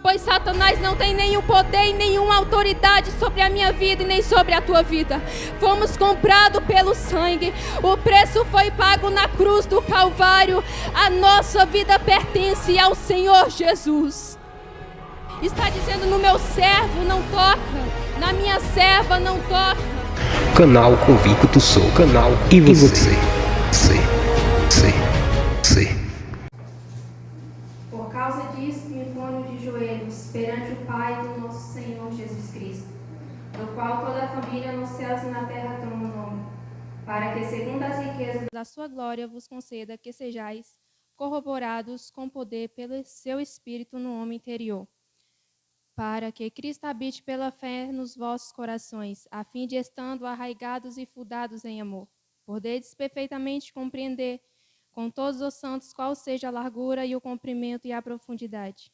pois Satanás não tem nenhum poder e nenhuma autoridade sobre a minha vida e nem sobre a tua vida. Fomos comprados pelo sangue, o preço foi pago na cruz do Calvário, a nossa vida pertence ao Senhor Jesus. Está dizendo: no meu servo não toca, na minha serva não toca. Canal Convicto Sou, canal e você. Por causa disso me ponho de joelhos perante o Pai do nosso Senhor Jesus Cristo, do qual toda a família nos céus e na terra toma o nome, para que segundo as riquezas da sua glória vos conceda que sejais corroborados com poder pelo seu Espírito no homem interior, para que Cristo habite pela fé nos vossos corações, a fim de, estando arraigados e fundados em amor, podeis perfeitamente compreender com todos os santos qual seja a largura e o comprimento e a profundidade,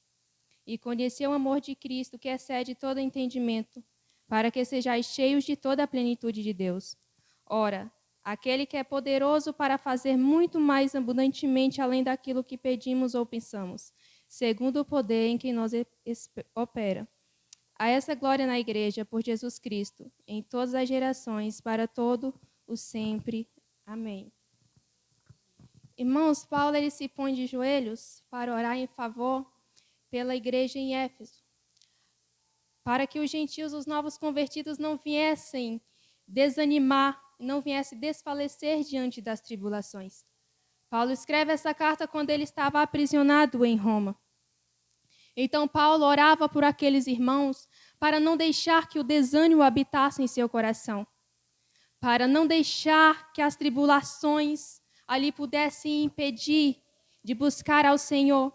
e conhecer o amor de Cristo que excede todo entendimento, para que sejais cheios de toda a plenitude de Deus. Ora, aquele que é poderoso para fazer muito mais abundantemente além daquilo que pedimos ou pensamos, segundo o poder em que nos opera. A essa glória na igreja, por Jesus Cristo, em todas as gerações, para todo o sempre. Amém. Irmãos, Paulo ele se põe de joelhos para orar em favor pela igreja em Éfeso, para que os gentios, os novos convertidos, não viessem desanimar, não viessem desfalecer diante das tribulações. Paulo escreve essa carta quando ele estava aprisionado em Roma. Então Paulo orava por aqueles irmãos para não deixar que o desânimo habitasse em seu coração, para não deixar que as tribulações ali pudessem impedir de buscar ao Senhor.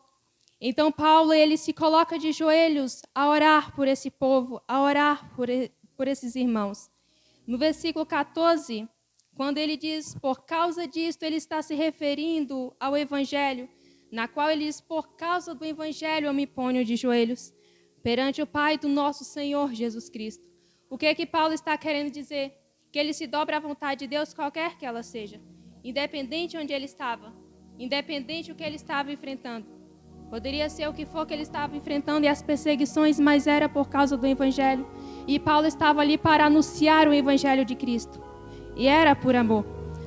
Então Paulo ele se coloca de joelhos a orar por esse povo, a orar por esses irmãos. No versículo 14, quando ele diz, por causa disto, ele está se referindo ao Evangelho, na qual ele diz, por causa do Evangelho eu me ponho de joelhos perante o Pai do nosso Senhor Jesus Cristo. O que é que Paulo está querendo dizer? Que ele se dobra à vontade de Deus, qualquer que ela seja, independente onde ele estava, independente o que ele estava enfrentando. Poderia ser o que for que ele estava enfrentando e as perseguições, mas era por causa do Evangelho. E Paulo estava ali para anunciar o Evangelho de Cristo. E era por amor.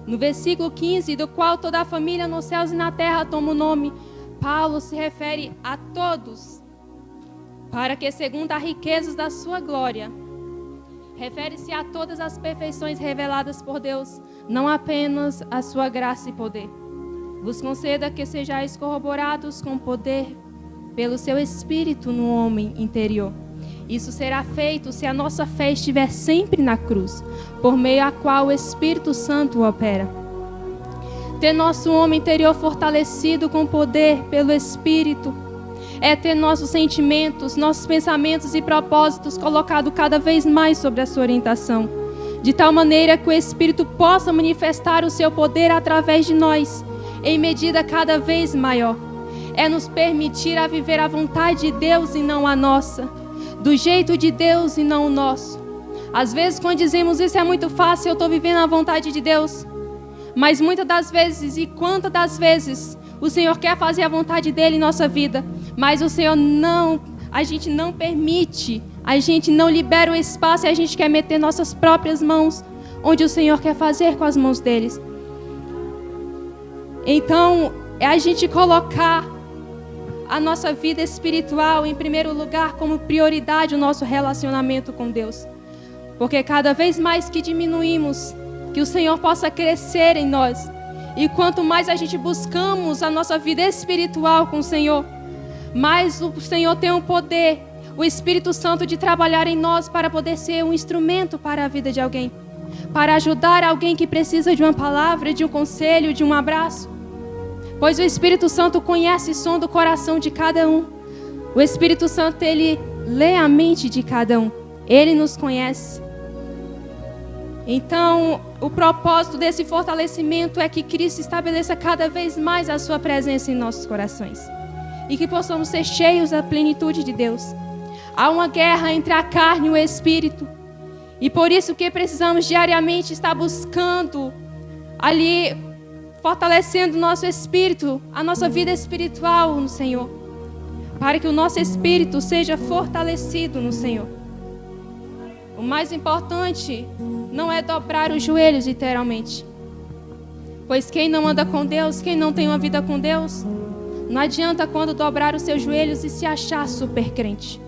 No versículo 15, do qual toda a família nos céus e na terra toma o nome, Paulo se refere a todos, para que segundo as riquezas da sua glória, refere-se a todas as perfeições reveladas por Deus, não apenas a sua graça e poder. Vos conceda que sejais corroborados com poder pelo seu Espírito no homem interior. Isso será feito se a nossa fé estiver sempre na cruz, por meio a qual o Espírito Santo opera. Ter nosso homem interior fortalecido com poder pelo Espírito é ter nossos sentimentos, nossos pensamentos e propósitos colocados cada vez mais sobre a sua orientação, de tal maneira que o Espírito possa manifestar o seu poder através de nós, em medida cada vez maior. É nos permitir a viver a vontade de Deus e não a nossa, do jeito de Deus e não o nosso. Às vezes, quando dizemos isso, é muito fácil, eu estou vivendo a vontade de Deus. Mas muitas das vezes, e quantas das vezes, o Senhor quer fazer a vontade dEle em nossa vida, mas o Senhor não, a gente não permite, a gente não libera o espaço e a gente quer meter nossas próprias mãos, onde o Senhor quer fazer com as mãos deles. Então, é a gente colocar a nossa vida espiritual em primeiro lugar como prioridade o nosso relacionamento com Deus. Porque cada vez mais que diminuímos, que o Senhor possa crescer em nós. E quanto mais a gente buscamos a nossa vida espiritual com o Senhor, mais o Senhor tem o poder, o Espírito Santo de trabalhar em nós para poder ser um instrumento para a vida de alguém. Para ajudar alguém que precisa de uma palavra, de um conselho, de um abraço. Pois o Espírito Santo conhece o som do coração de cada um. O Espírito Santo, ele lê a mente de cada um. Ele nos conhece. Então, o propósito desse fortalecimento é que Cristo estabeleça cada vez mais a sua presença em nossos corações. E que possamos ser cheios da plenitude de Deus. Há uma guerra entre a carne e o Espírito. E por isso que precisamos diariamente estar buscando ali, fortalecendo o nosso espírito, a nossa vida espiritual no Senhor. para que o nosso espírito seja fortalecido no Senhor. O mais importante não é dobrar os joelhos, literalmente. Pois quem não anda com Deus, quem não tem uma vida com Deus, não adianta quando dobrar os seus joelhos e se achar super crente.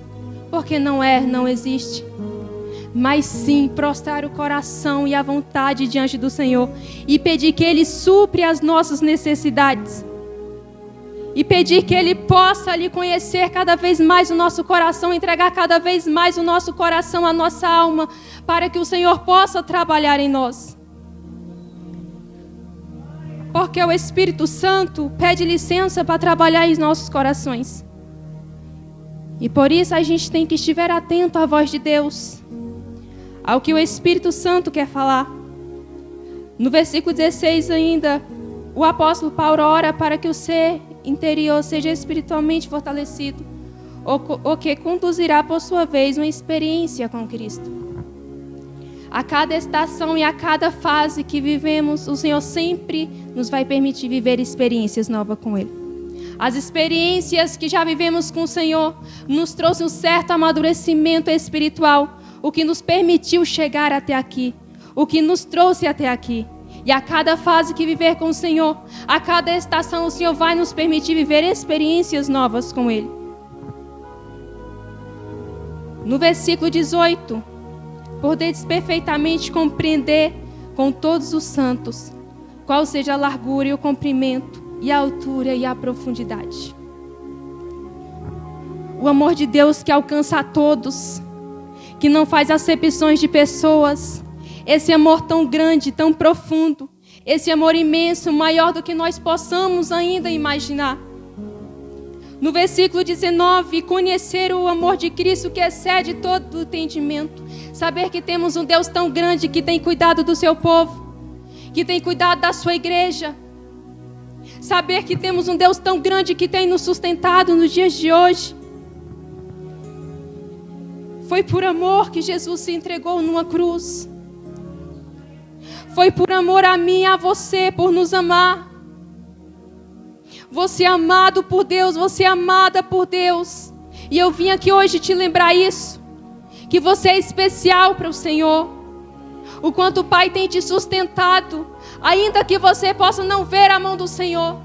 Porque não existe. Mas sim prostrar o coração e a vontade diante do Senhor e pedir que Ele supre as nossas necessidades. E pedir que Ele possa lhe conhecer cada vez mais o nosso coração, entregar cada vez mais o nosso coração, a nossa alma, para que o Senhor possa trabalhar em nós. Porque o Espírito Santo pede licença para trabalhar em nossos corações. E por isso a gente tem que estiver atento à voz de Deus, ao que o Espírito Santo quer falar. No versículo 16 ainda, o apóstolo Paulo ora para que o ser interior seja espiritualmente fortalecido, o que conduzirá por sua vez uma experiência com Cristo. A cada estação e a cada fase que vivemos, o Senhor sempre nos vai permitir viver experiências novas com Ele. As experiências que já vivemos com o Senhor nos trouxe um certo amadurecimento espiritual, o que nos permitiu chegar até aqui, o que nos trouxe até aqui. E a cada fase que viver com o Senhor, a cada estação, o Senhor vai nos permitir viver experiências novas com Ele. No versículo 18, podeis perfeitamente compreender com todos os santos qual seja a largura e o comprimento, e a altura e a profundidade. O amor de Deus que alcança a todos, que não faz acepções de pessoas. Esse amor tão grande, tão profundo, esse amor imenso, maior do que nós possamos ainda imaginar. No versículo 19, conhecer o amor de Cristo que excede todo o entendimento. Saber que temos um Deus tão grande que tem cuidado do seu povo, que tem cuidado da sua igreja. Saber que temos um Deus tão grande que tem nos sustentado nos dias de hoje. Foi por amor que Jesus se entregou numa cruz. Foi por amor a mim e a você, por nos amar. Você é amado por Deus, você é amada por Deus. E eu vim aqui hoje te lembrar isso. Que você é especial para o Senhor. O quanto o Pai tem te sustentado. Ainda que você possa não ver a mão do Senhor.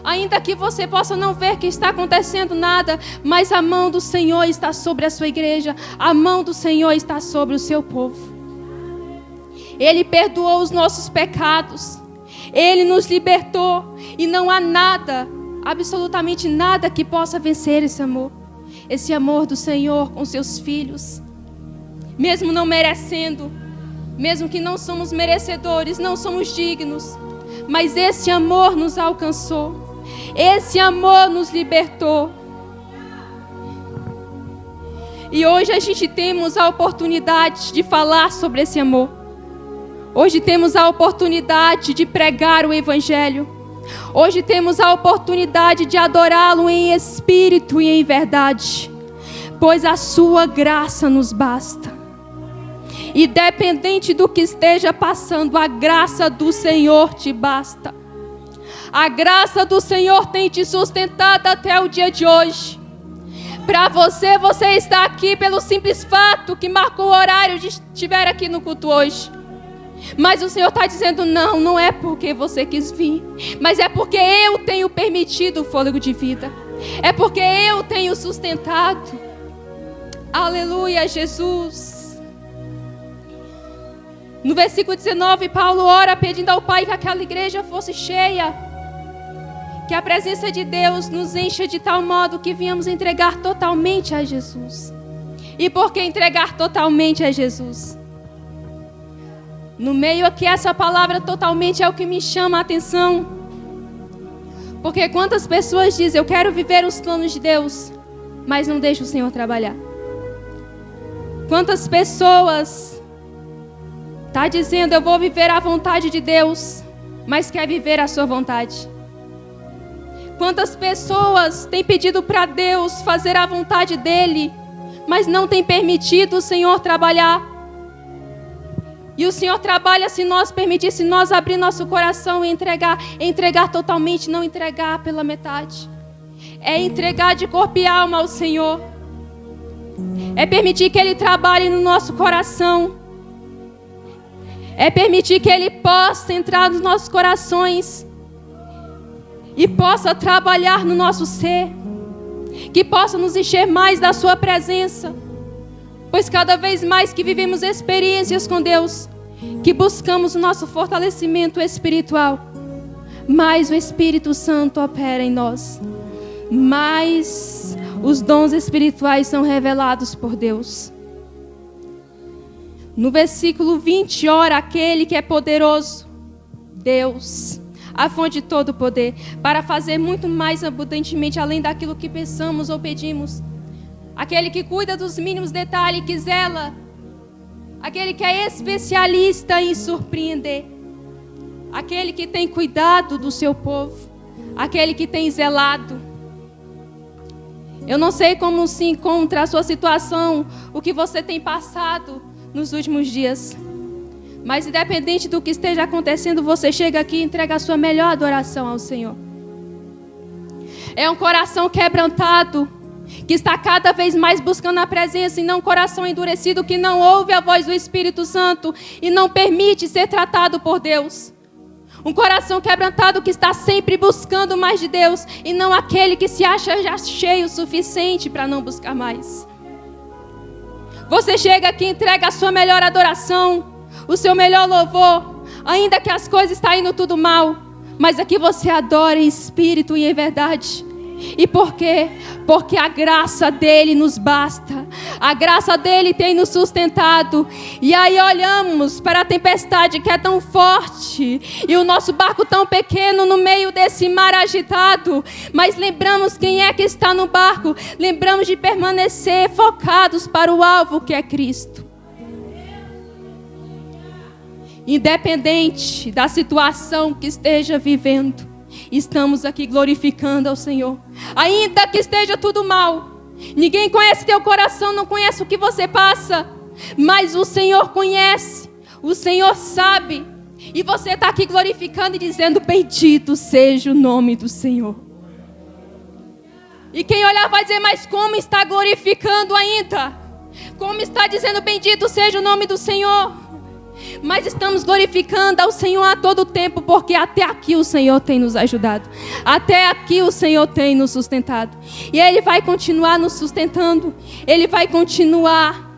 Ainda que você possa não ver que está acontecendo nada. Mas a mão do Senhor está sobre a sua igreja. A mão do Senhor está sobre o seu povo. Ele perdoou os nossos pecados. Ele nos libertou. E não há nada, absolutamente nada que possa vencer esse amor. Esse amor do Senhor com seus filhos. Mesmo não merecendo. Mesmo que não somos merecedores, não somos dignos. Mas esse amor nos alcançou. Esse amor nos libertou. E hoje a gente temos a oportunidade de falar sobre esse amor. Hoje temos a oportunidade de pregar o Evangelho. Hoje temos a oportunidade de adorá-lo em espírito e em verdade. Pois a sua graça nos basta. Independente do que esteja passando, a graça do Senhor te basta. A graça do Senhor tem te sustentado até o dia de hoje. Para você, você está aqui pelo simples fato que marcou o horário de estiver aqui no culto hoje. Mas o Senhor está dizendo, não é porque você quis vir, mas é porque eu tenho permitido o fôlego de vida. É porque eu tenho sustentado. Aleluia, Jesus. No versículo 19, Paulo ora pedindo ao Pai que aquela igreja fosse cheia. Que a presença de Deus nos encha de tal modo que venhamos entregar totalmente a Jesus. E por que entregar totalmente a Jesus? No meio aqui, essa palavra totalmente é o que me chama a atenção. Porque quantas pessoas dizem, eu quero viver os planos de Deus, mas não deixam o Senhor trabalhar. Quantas pessoas está dizendo, eu vou viver a vontade de Deus, mas quer viver a sua vontade. Quantas pessoas têm pedido para Deus fazer a vontade dEle, mas não tem permitido o Senhor trabalhar. E o Senhor trabalha se nós permitir, se nós abrir nosso coração e entregar totalmente, não entregar pela metade. é entregar de corpo e alma ao Senhor. É permitir que Ele trabalhe no nosso coração. É permitir que Ele possa entrar nos nossos corações e possa trabalhar no nosso ser. Que possa nos encher mais da sua presença. Pois cada vez mais que vivemos experiências com Deus, que buscamos o nosso fortalecimento espiritual, mais o Espírito Santo opera em nós. Mais os dons espirituais são revelados por Deus. No versículo 20, ora aquele que é poderoso, Deus, a fonte de todo poder, para fazer muito mais abundantemente além daquilo que pensamos ou pedimos. Aquele que cuida dos mínimos detalhes, que zela. Aquele que é especialista em surpreender. Aquele que tem cuidado do seu povo. Aquele que tem zelado. Eu não sei como se encontra a sua situação, o que você tem passado nos últimos dias. Mas independente do que esteja acontecendo, você chega aqui e entrega a sua melhor adoração ao Senhor. É um coração quebrantado, que está cada vez mais buscando a presença, e não um coração endurecido que não ouve a voz do Espírito Santo e não permite ser tratado por Deus. Um coração quebrantado que está sempre buscando mais de Deus e não aquele que se acha já cheio o suficiente para não buscar mais. Você chega aqui e entrega a sua melhor adoração, o seu melhor louvor, ainda que as coisas estão indo tudo mal, mas aqui você adora em espírito e em verdade. E por quê? Porque a graça dele nos basta. A graça dele tem nos sustentado. E aí olhamos para a tempestade que é tão forte e o nosso barco tão pequeno no meio desse mar agitado. Mas lembramos quem é que está no barco. Lembramos de permanecer focados para o alvo que é Cristo. Independente da situação que esteja vivendo, estamos aqui glorificando ao Senhor. Ainda que esteja tudo mal, ninguém conhece teu coração, não conhece o que você passa, mas o Senhor conhece, o Senhor sabe. E você está aqui glorificando e dizendo: bendito seja o nome do Senhor. E quem olhar vai dizer: mas como está glorificando ainda? Como está dizendo bendito seja o nome do Senhor? Mas estamos glorificando ao Senhor a todo tempo, porque até aqui o Senhor tem nos ajudado. Até aqui o Senhor tem nos sustentado. E Ele vai continuar nos sustentando. Ele vai continuar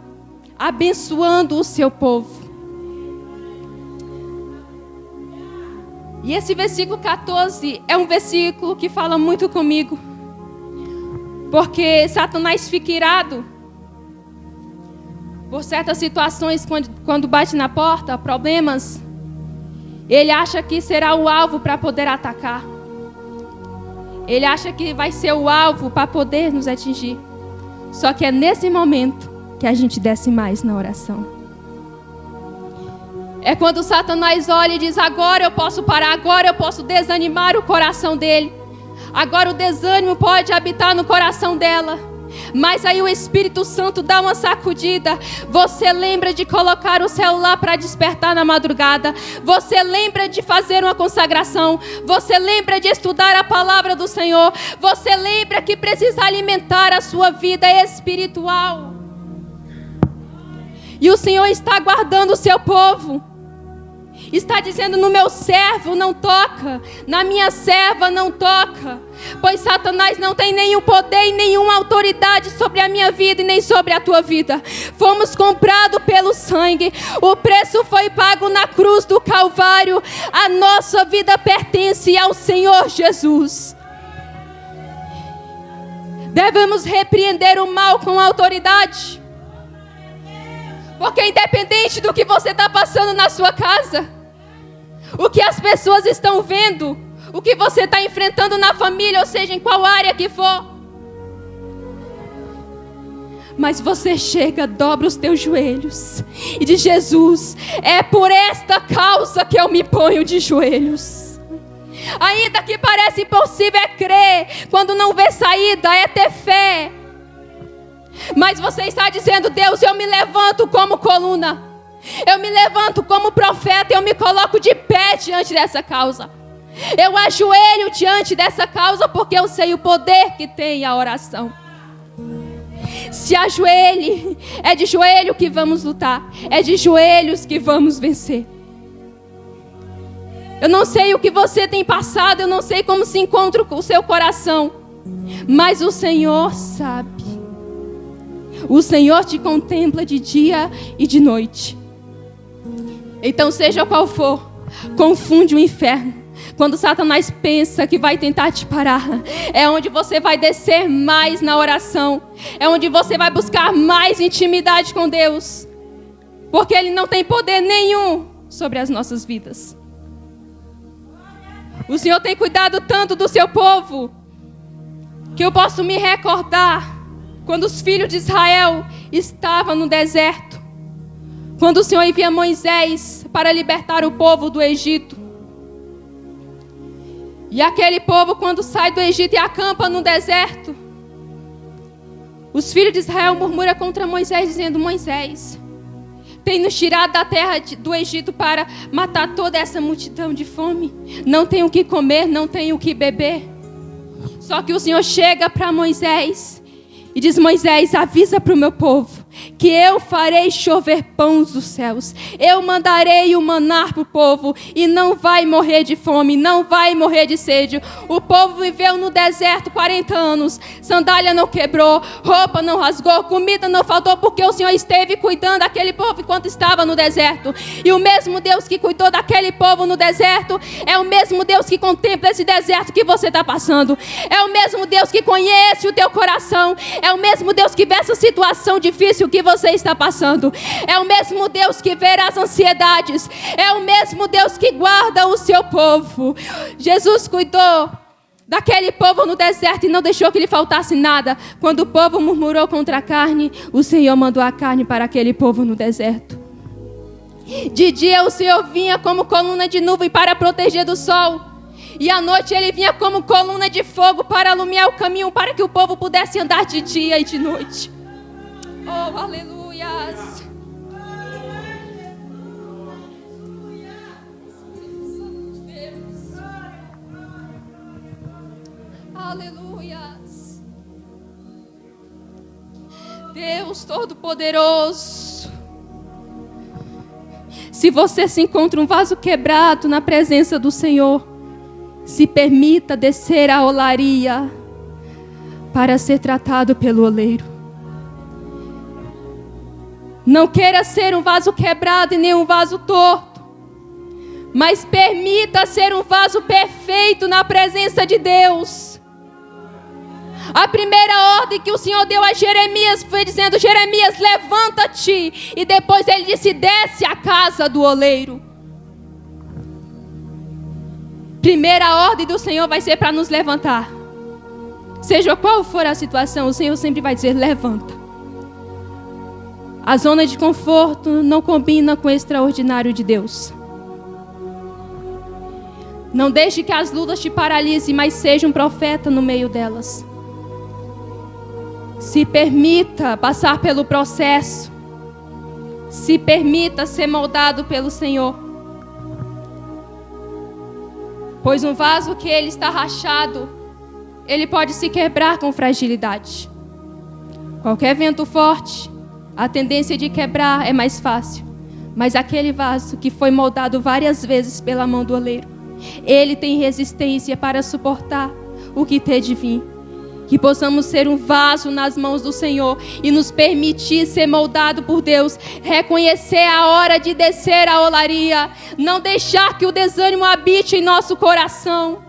abençoando o seu povo. E esse versículo 14 é um versículo que fala muito comigo. Porque Satanás fica irado por certas situações, quando bate na porta, problemas, ele acha que será o alvo para poder atacar. Ele acha que vai ser o alvo para poder nos atingir. Só que é nesse momento que a gente desce mais na oração. É quando Satanás olha e diz: agora eu posso parar, agora eu posso desanimar o coração dele. Agora o desânimo pode habitar no coração dela. Mas aí o Espírito Santo dá uma sacudida. Você lembra de colocar o celular para despertar na madrugada. Você lembra de fazer uma consagração. Você lembra de estudar a palavra do Senhor. Você lembra que precisa alimentar a sua vida espiritual. E o Senhor está guardando o seu povo. Está dizendo: no meu servo não toca, na minha serva não toca, pois Satanás não tem nenhum poder e nenhuma autoridade sobre a minha vida e nem sobre a tua vida. Fomos comprados pelo sangue, o preço foi pago na cruz do Calvário. A nossa vida pertence ao Senhor Jesus. Devemos repreender o mal com autoridade, porque independente do que você está passando na sua casa, o que as pessoas estão vendo, o que você está enfrentando na família, ou seja, em qual área que for, mas você chega, dobra os teus joelhos e diz: Jesus, é por esta causa que eu me ponho de joelhos. Ainda que pareça impossível é crer, quando não vê saída é ter fé. Mas você está dizendo: Deus, eu me levanto como coluna, eu me levanto como profeta, eu me coloco de pé diante dessa causa. Eu ajoelho diante dessa causa porque eu sei o poder que tem a oração. Se ajoelhe, é de joelho que vamos lutar, é de joelhos que vamos vencer. Eu não sei o que você tem passado, eu não sei como se encontra o seu coração, mas o Senhor sabe. O Senhor te contempla de dia e de noite. Então, seja qual for, confunde o inferno. Quando Satanás pensa que vai tentar te parar, é onde você vai descer mais na oração. É onde você vai buscar mais intimidade com Deus. Porque Ele não tem poder nenhum sobre as nossas vidas. O Senhor tem cuidado tanto do seu povo, que eu posso me recordar quando os filhos de Israel estavam no deserto. Quando o Senhor envia Moisés para libertar o povo do Egito. E aquele povo, quando sai do Egito e acampa no deserto, os filhos de Israel murmuram contra Moisés, dizendo: Moisés, tem nos tirado da terra do Egito para matar toda essa multidão de fome. Não tem o que comer, não tem o que beber. Só que o Senhor chega para Moisés e diz: Moisés, avisa para o meu povo que eu farei chover pães dos céus. Eu mandarei o maná para o povo e não vai morrer de fome, não vai morrer de sede. O povo viveu no deserto 40 anos. Sandália não quebrou, roupa não rasgou, comida não faltou, porque o Senhor esteve cuidando daquele povo enquanto estava no deserto. E o mesmo Deus que cuidou daquele povo no deserto é o mesmo Deus que contempla esse deserto que você está passando. É o mesmo Deus que conhece o teu coração. É o mesmo Deus que vê essa situação difícil que você está passando. É o mesmo Deus que vê as ansiedades. É o mesmo Deus que guarda o seu povo. Jesus cuidou daquele povo no deserto e não deixou que lhe faltasse nada. Quando o povo murmurou contra a carne, o Senhor mandou a carne para aquele povo no deserto. De dia o Senhor vinha como coluna de nuvem para proteger do sol. E à noite Ele vinha como coluna de fogo para iluminar o caminho, para que o povo pudesse andar de dia e de noite. Oh, aleluias. Aleluias. Deus Todo-Poderoso. Se você se encontra um vaso quebrado na presença do Senhor, se permita descer à olaria para ser tratado pelo oleiro. Não queira ser um vaso quebrado e nem um vaso torto, mas permita ser um vaso perfeito na presença de Deus. A primeira ordem que o Senhor deu a Jeremias foi dizendo: Jeremias, levanta-te. E depois Ele disse: desce à casa do oleiro. Primeira ordem do Senhor vai ser para nos levantar. Seja qual for a situação, o Senhor sempre vai dizer: levanta. A zona de conforto não combina com o extraordinário de Deus. Não deixe que as lutas te paralisem, mas seja um profeta no meio delas. Se permita passar pelo processo. Se permita ser moldado pelo Senhor. Pois um vaso que ele está rachado, ele pode se quebrar com fragilidade. Qualquer vento forte, a tendência de quebrar é mais fácil. Mas aquele vaso que foi moldado várias vezes pela mão do oleiro, ele tem resistência para suportar o que tem de vir. Que possamos ser um vaso nas mãos do Senhor e nos permitir ser moldado por Deus. Reconhecer a hora de descer a olaria. Não deixar que o desânimo habite em nosso coração.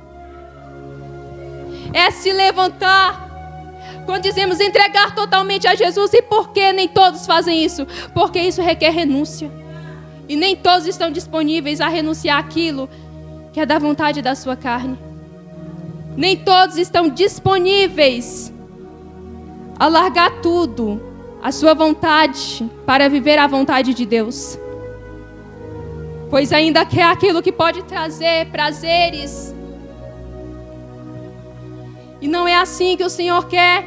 É se levantar. Quando dizemos entregar totalmente a Jesus, e por que nem todos fazem isso? Porque isso requer renúncia. E nem todos estão disponíveis a renunciar àquilo que é da vontade da sua carne. Nem todos estão disponíveis a largar tudo, a sua vontade, para viver a vontade de Deus. Pois ainda quer aquilo que pode trazer prazeres. E não é assim que o Senhor quer.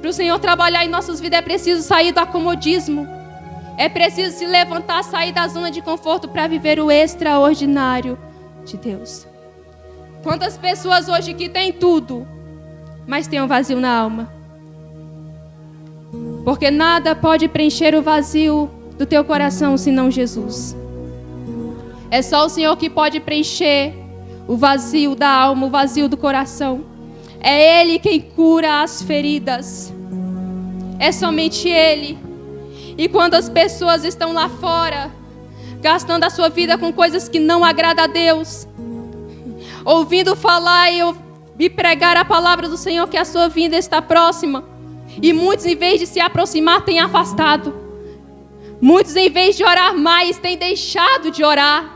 Para o Senhor trabalhar em nossas vidas é preciso sair do acomodismo. É preciso se levantar, sair da zona de conforto para viver o extraordinário de Deus. Quantas pessoas hoje que têm tudo, mas têm um vazio na alma? Porque nada pode preencher o vazio do teu coração senão Jesus. É só o Senhor que pode preencher o vazio da alma, o vazio do coração. É Ele quem cura as feridas. É somente Ele. E quando as pessoas estão lá fora, gastando a sua vida com coisas que não agradam a Deus, ouvindo falar e pregar a palavra do Senhor, que a sua vinda está próxima, e muitos, em vez de se aproximar, têm afastado. Muitos, em vez de orar mais, têm deixado de orar.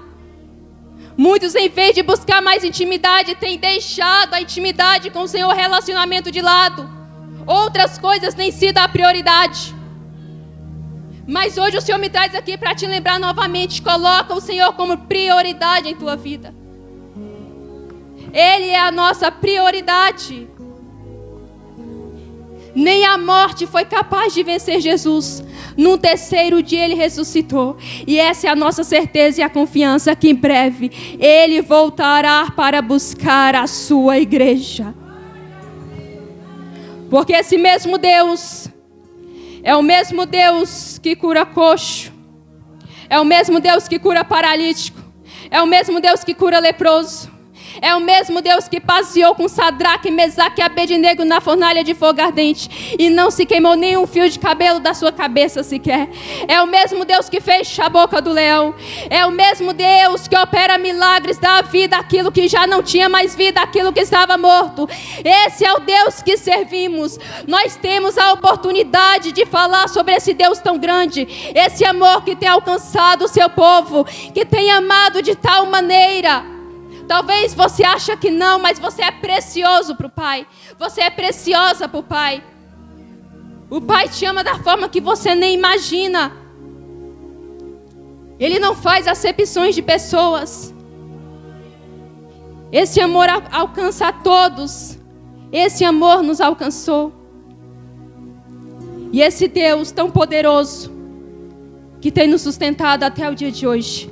Muitos, em vez de buscar mais intimidade, têm deixado a intimidade com o Senhor, relacionamento de lado. Outras coisas têm sido a prioridade. Mas hoje o Senhor me traz aqui para te lembrar novamente. Coloca o Senhor como prioridade em tua vida. Ele é a nossa prioridade. Nem a morte foi capaz de vencer Jesus. No terceiro dia Ele ressuscitou. E essa é a nossa certeza e a confiança que em breve Ele voltará para buscar a sua igreja. Porque esse mesmo Deus é o mesmo Deus que cura coxo. É o mesmo Deus que cura paralítico. É o mesmo Deus que cura leproso. É o mesmo Deus que passeou com Sadraque, Mesaque e Abednego na fornalha de fogo ardente e não se queimou nem um fio de cabelo da sua cabeça sequer. É o mesmo Deus que fecha a boca do leão. É o mesmo Deus que opera milagres, dá vida àquilo que já não tinha mais vida, àquilo que estava morto. Esse é o Deus que servimos. Nós temos a oportunidade de falar sobre esse Deus tão grande, esse amor que tem alcançado o seu povo, que tem amado de tal maneira. Talvez você ache que não, mas você é precioso para o Pai. Você é preciosa para o Pai. O Pai te ama da forma que você nem imagina. Ele não faz acepções de pessoas. Esse amor alcança a todos. Esse amor nos alcançou. E esse Deus tão poderoso que tem nos sustentado até o dia de hoje.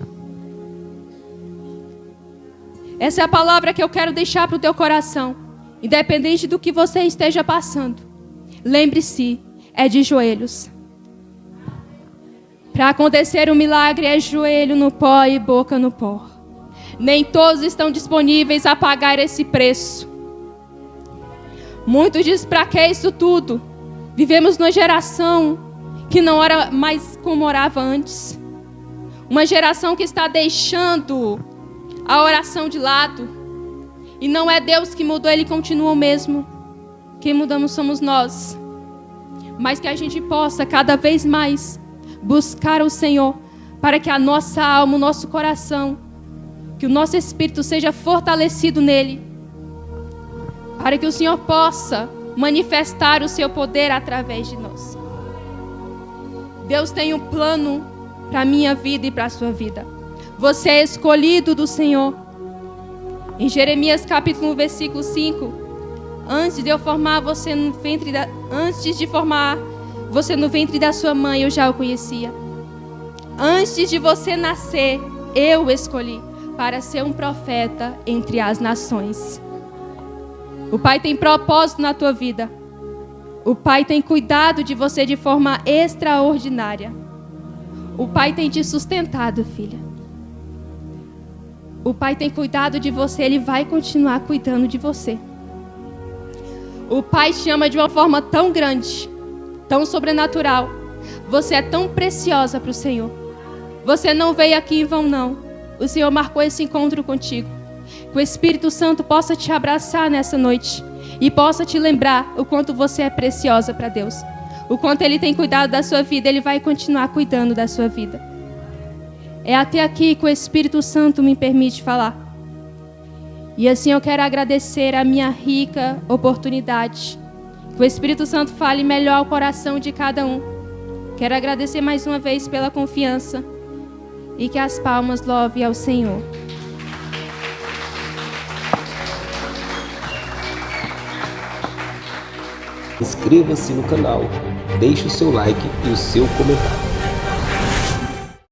Essa é a palavra que eu quero deixar para o teu coração. Independente do que você esteja passando. Lembre-se, é de joelhos. Para acontecer um milagre é joelho no pó e boca no pó. Nem todos estão disponíveis a pagar esse preço. Muitos dizem, para que isso tudo? Vivemos numa geração que não ora mais como orava antes. Uma geração que está deixando a oração de lado. E não é Deus que mudou, Ele continua o mesmo. Quem mudamos somos nós. Mas que a gente possa cada vez mais buscar o Senhor, para que a nossa alma, o nosso coração, que o nosso espírito seja fortalecido nele, para que o Senhor possa manifestar o seu poder através de nós. Deus tem um plano para a minha vida e para a sua vida. Você é escolhido do Senhor. Em Jeremias capítulo 1, versículo 5, antes de formar você no ventre da sua mãe, eu já o conhecia. Antes de você nascer, eu o escolhi para ser um profeta entre as nações. O Pai tem propósito na tua vida. O Pai tem cuidado de você de forma extraordinária. O Pai tem te sustentado, filha. O Pai tem cuidado de você, Ele vai continuar cuidando de você. O Pai te ama de uma forma tão grande, tão sobrenatural. Você é tão preciosa para o Senhor. Você não veio aqui em vão, não. O Senhor marcou esse encontro contigo. Que o Espírito Santo possa te abraçar nessa noite e possa te lembrar o quanto você é preciosa para Deus. O quanto Ele tem cuidado da sua vida, Ele vai continuar cuidando da sua vida. É até aqui que o Espírito Santo me permite falar. E assim eu quero agradecer a minha rica oportunidade. Que o Espírito Santo fale melhor ao coração de cada um. Quero agradecer mais uma vez pela confiança. E que as palmas louvem ao Senhor. Inscreva-se no canal, deixe o seu like e o seu comentário.